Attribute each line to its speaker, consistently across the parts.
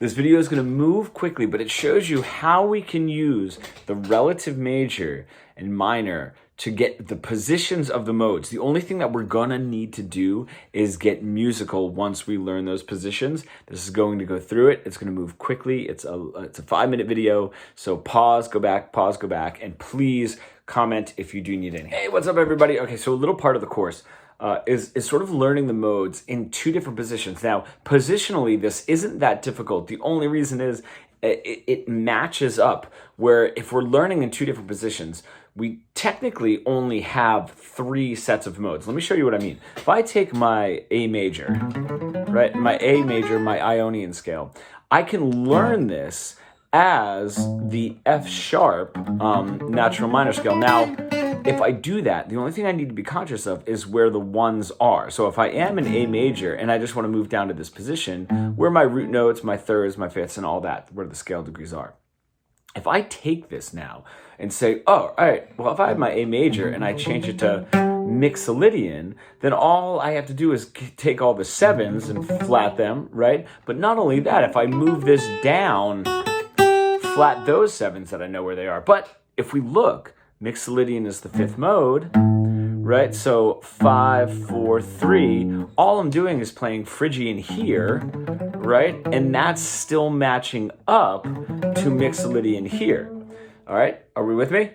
Speaker 1: This video is going to move quickly, but it shows you how we can use the relative major and minor to get the positions of the modes. The only thing that we're gonna need to do is get musical once we learn those positions. This is going to go through it. It's gonna move quickly. It's a 5-minute video. So pause, go back, and please comment if you do need any. Hey, what's up everybody? Okay, so a little part of the course is sort of learning the modes in 2 different positions. Now, positionally, this isn't that difficult. The only reason is it matches up where if we're learning in 2 different positions, we technically only have 3 sets of modes. Let me show you what I mean. If I take my A major, right, my A major, my Ionian scale, I can learn this as the F sharp natural minor scale. Now, if I do that, the only thing I need to be conscious of is where the ones are. So if I am in A major and I just want to move down to this position, where my root notes, my thirds, my fifths, and all that, where the scale degrees are. If I take this now and say, oh, all right, well, if I have my A major and I change it to Mixolydian, then all I have to do is take all the 7s and flat them, right? But not only that, if I move this down, flat those 7s that I know where they are. But if we look, Mixolydian is the 5th mode, right? So 5, 4, 3, all I'm doing is playing Phrygian here, right? And that's still matching up to Mixolydian here. All right, are we with me?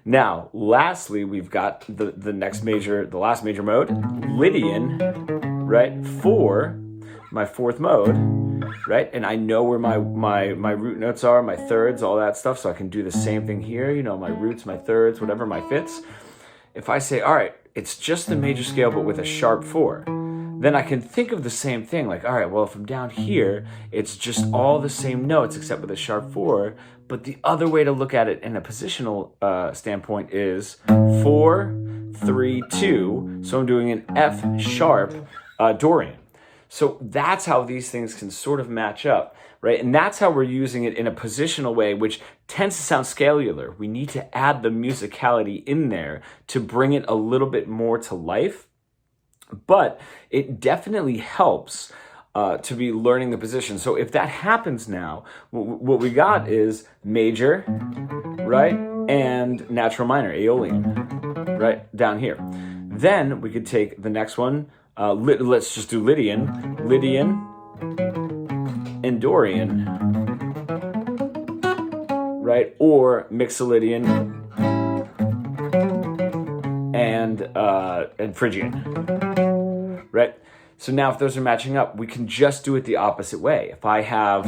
Speaker 1: Now, lastly, we've got the next major, the last major mode, Lydian, right? For my 4th mode, right? And I know where my root notes are, my thirds, all that stuff. So I can do the same thing here, you know, my roots, my thirds, whatever, my fifths. If I say, all right, it's just the major scale, but with a sharp 4, then I can think of the same thing. Like, all right, well, if I'm down here, it's just all the same notes except with a sharp 4. But the other way to look at it in a positional standpoint is 4, 3, 2. So I'm doing an F sharp Dorian. So that's how these things can sort of match up, right? And that's how we're using it in a positional way, which tends to sound scalar. We need to add the musicality in there to bring it a little bit more to life. But it definitely helps to be learning the position. So if that happens now, what we got is major, right? And natural minor, Aeolian, right? Down here. Then we could take the next one. Let's just do Lydian, and Dorian, right? Or Mixolydian and Phrygian, right? So now if those are matching up, we can just do it the opposite way. If I have,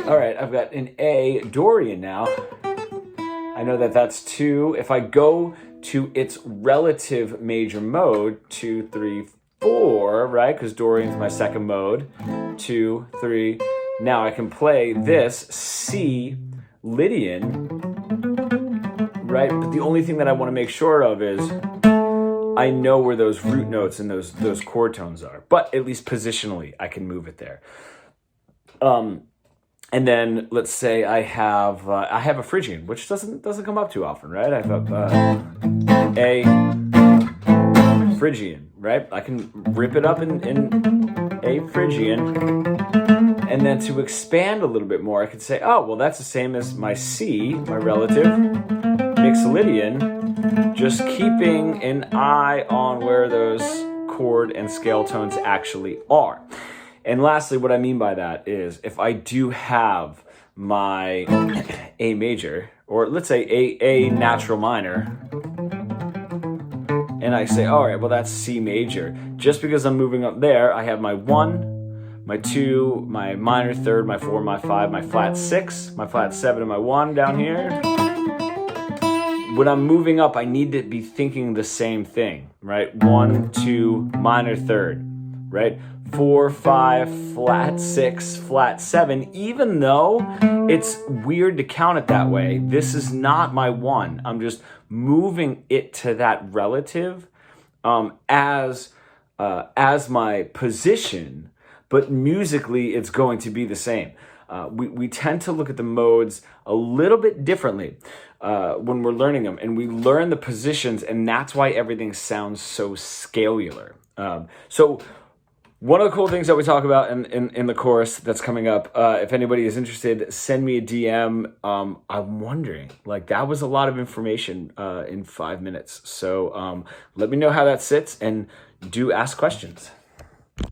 Speaker 1: all right, I've got an A Dorian now. I know that that's 2. If I go to its relative major mode, 2, 3, 4, right? Because Dorian's my 2nd mode, 2, 3. Now I can play this C Lydian, right? But the only thing that I want to make sure of is I know where those root notes and those chord tones are, but at least positionally I can move it there. And then let's say I have a Phrygian, which doesn't come up too often, right? I have A Phrygian, right? I can rip it up in A Phrygian, and then to expand a little bit more, I could say, oh, well, that's the same as my C, my relative, Mixolydian, just keeping an eye on where those chord and scale tones actually are. And lastly, what I mean by that is if I do have my A major, or let's say A natural minor, and I say, all right, well, that's C major. Just because I'm moving up there, I have my 1, my 2, my minor third, my 4, my 5, my flat 6, my flat 7, and my 1 down here. When I'm moving up, I need to be thinking the same thing, right? 1, 2, minor third, right? 4, 5, flat 6, flat 7, even though it's weird to count it that way, this is not my 1. I'm just moving it to that relative as my position, but musically it's going to be the same. We tend to look at the modes a little bit differently when we're learning them, and we learn the positions, and that's why everything sounds so scalar. So One of the cool things that we talk about in the course that's coming up, if anybody is interested, send me a DM. I'm wondering, like, that was a lot of information in 5 minutes. So let me know how that sits, and do ask questions.